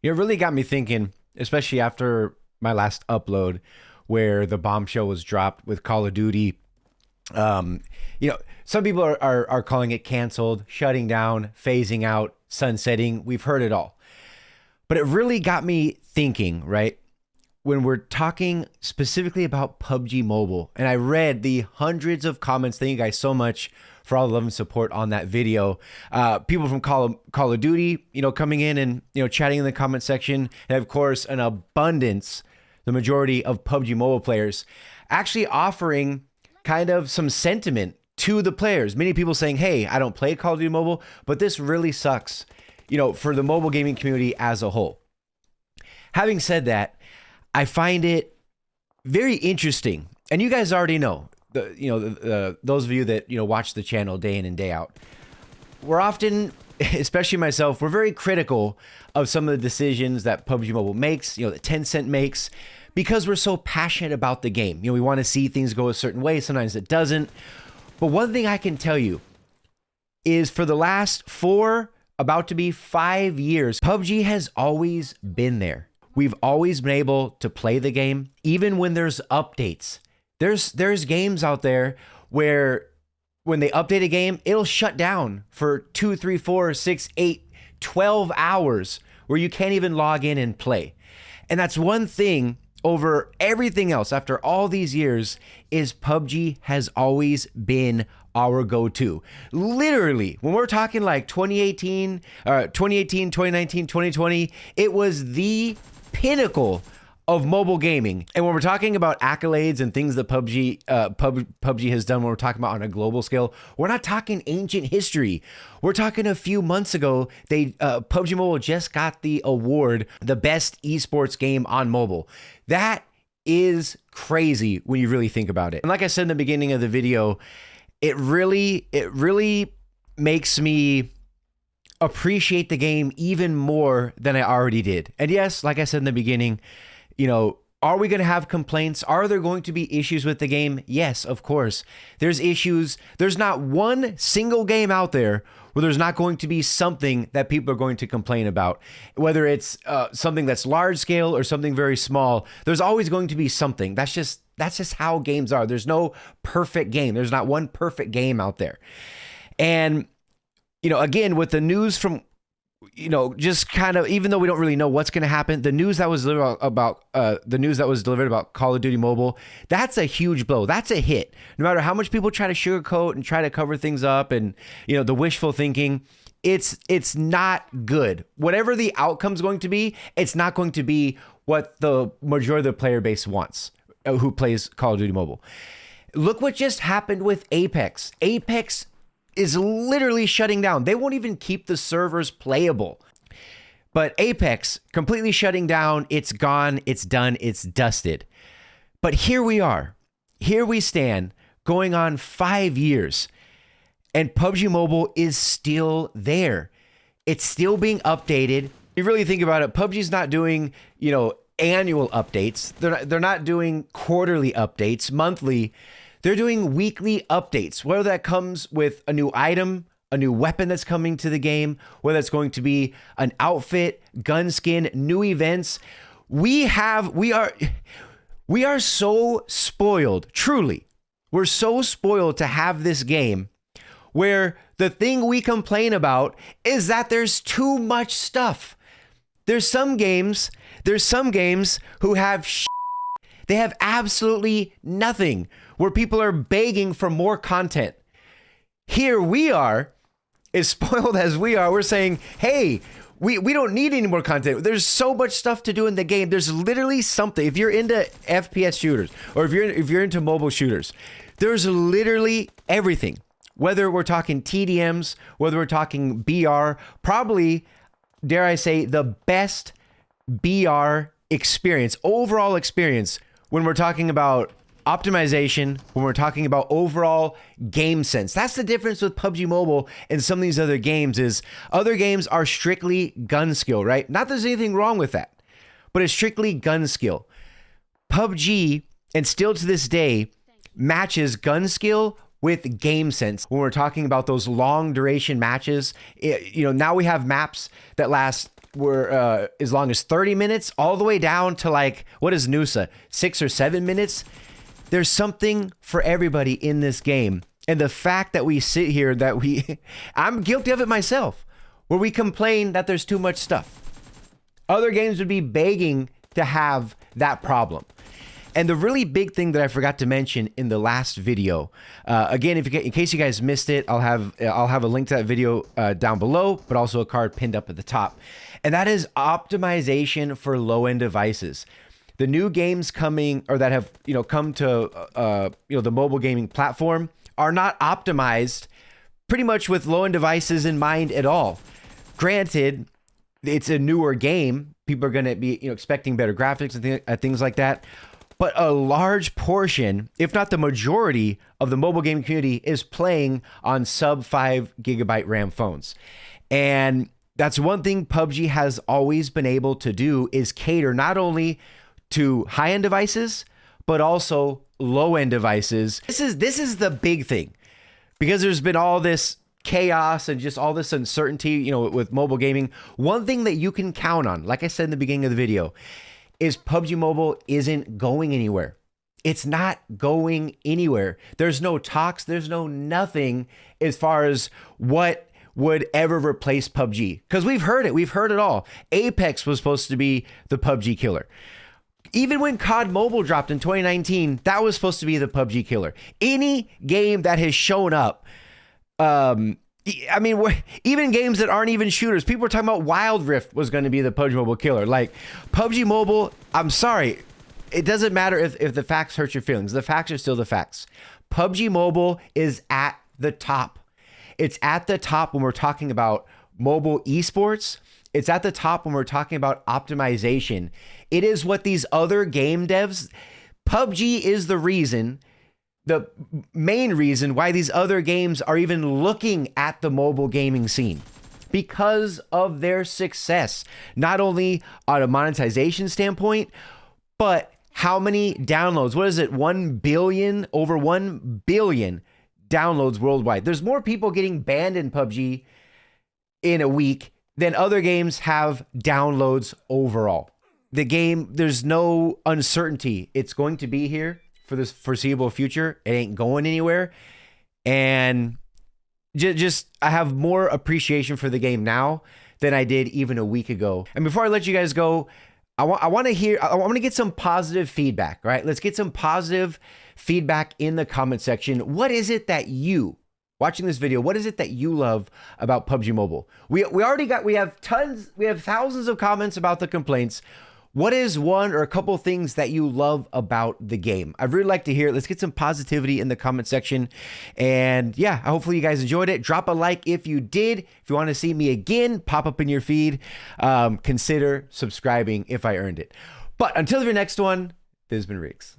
It really got me thinking, especially after my last upload where the bombshell was dropped with Call of Duty. Um, some people are calling it canceled, shutting down, phasing out, sunsetting. We've heard it all. But it really got me thinking, right? When we're talking specifically about PUBG Mobile, and I read the hundreds of comments. Thank you guys so much for all the love and support on that video. People from Call of Duty, coming in and chatting in the comment section, and of course an abundance, the majority of PUBG Mobile players, actually offering kind of some sentiment to the players. Many people saying, "Hey, I don't play Call of Duty Mobile, but this really sucks," for the mobile gaming community as a whole. Having said that, I find it very interesting, and you guys already know, those of you that watch the channel day in and day out, we're often, especially myself, we're very critical of some of the decisions that PUBG Mobile makes, that Tencent makes, because we're so passionate about the game. We want to see things go a certain way. Sometimes it doesn't. But one thing I can tell you is for the last 4, about to be 5 years, PUBG has always been there. We've always been able to play the game, even when there's updates. There's games out there where when they update a game, it'll shut down for 2, 3, 4, 6, 8, 12 hours where you can't even log in and play. And that's one thing over everything else after all these years is PUBG has always been our go-to. Literally, when we're talking like 2018, 2019, 2020, it was the pinnacle of mobile gaming. And when we're talking about accolades and things that PUBG has done, when we're talking about on a global scale, we're not talking ancient history. We're talking a few months ago, PUBG Mobile just got the award, the best esports game on mobile. That is crazy when you really think about it. And like I said in the beginning of the video, it really makes me appreciate the game even more than I already did. And yes, like I said in the beginning, are we going to have complaints? Are there going to be issues with the game? Yes, of course. There's issues. There's not one single game out there where there's not going to be something that people are going to complain about. Whether it's something that's large scale or something very small, there's always going to be something. That's just how games are. There's no perfect game. There's not one perfect game out there. And again, with the news from, just kind of, even though we don't really know what's going to happen, the news that was delivered about Call of Duty Mobile, that's a huge blow. That's a hit. No matter how much people try to sugarcoat and try to cover things up and, the wishful thinking, it's not good. Whatever the outcome's going to be, it's not going to be what the majority of the player base wants, who plays Call of Duty Mobile. Look what just happened with Apex. Apex is literally shutting down. They won't even keep the servers playable. But Apex completely shutting down. It's gone. It's done. It's dusted. But here we are. Here we stand going on 5 years. And PUBG Mobile is still there. It's still being updated. If you really think about it, PUBG's not doing, annual updates. They're not doing quarterly updates, monthly. They're doing weekly updates, whether that comes with a new item, a new weapon that's coming to the game, whether it's going to be an outfit, gun skin, new events. We are so spoiled, truly. We're so spoiled to have this game where the thing we complain about is that there's too much stuff. There's some games who have they have absolutely nothing, where people are begging for more content. Here we are, as spoiled as we are, we're saying, hey, we don't need any more content. There's so much stuff to do in the game. There's literally something. If you're into FPS shooters, or if you're into mobile shooters, there's literally everything. Whether we're talking TDMs, whether we're talking BR, probably, dare I say, the best BR experience, overall experience, when we're talking about optimization, when we're talking about overall game sense. That's the difference with PUBG Mobile and some of these other games. Is other games are strictly gun skill, right? Not that there's anything wrong with that, but it's strictly gun skill. PUBG, and still to this day, matches gun skill with game sense. When we're talking about those long duration matches, now we have maps that last were as long as 30 minutes, all the way down to like, what is Noosa, 6 or 7 minutes. There's something for everybody in this game. And the fact that we sit here, I'm guilty of it myself, where we complain that there's too much stuff. Other games would be begging to have that problem. And the really big thing that I forgot to mention in the last video, again, in case you guys missed it, I'll have a link to that video down below, but also a card pinned up at the top. And that is optimization for low-end devices. The new games coming, or that have come to the mobile gaming platform, are not optimized pretty much with low-end devices in mind at all. Granted, it's a newer game. People are going to be expecting better graphics and things like that. But a large portion, if not the majority, of the mobile gaming community is playing on sub 5 gigabyte RAM phones. And that's one thing PUBG has always been able to do, is cater not only to high-end devices, but also low-end devices. This is the big thing, because there's been all this chaos and just all this uncertainty, with mobile gaming. One thing that you can count on, like I said in the beginning of the video, is PUBG Mobile isn't going anywhere. It's not going anywhere. There's no talks, there's no nothing as far as what would ever replace PUBG. Because we've heard it all. Apex was supposed to be the PUBG killer. Even when COD Mobile dropped in 2019, that was supposed to be the PUBG killer. Any game that has shown up, even games that aren't even shooters, people were talking about Wild Rift was going to be the PUBG Mobile killer. Like, PUBG Mobile, I'm sorry, it doesn't matter if the facts hurt your feelings. The facts are still the facts. PUBG Mobile is at the top. It's at the top when we're talking about mobile esports. It's at the top when we're talking about optimization. It is what these other game devs, PUBG is the main reason why these other games are even looking at the mobile gaming scene, because of their success, not only on a monetization standpoint, but how many downloads. What is it? 1 billion, over 1 billion downloads worldwide. There's more people getting banned in PUBG in a week than other games have downloads overall. The game, there's no uncertainty. It's going to be here for this foreseeable future. It ain't going anywhere. And just I have more appreciation for the game now than I did even a week ago. And before I let you guys go, I want to get some positive feedback, right? Let's get some positive feedback in the comment section. What is it that you, watching this video, what is it that you love about PUBG Mobile? We have thousands of comments about the complaints. What is one or a couple things that you love about the game? I'd really like to hear it. Let's get some positivity in the comment section. And yeah, hopefully you guys enjoyed it. Drop a like if you did. If you want to see me again, pop up in your feed. Consider subscribing if I earned it. But until your next one, this has been Riggs.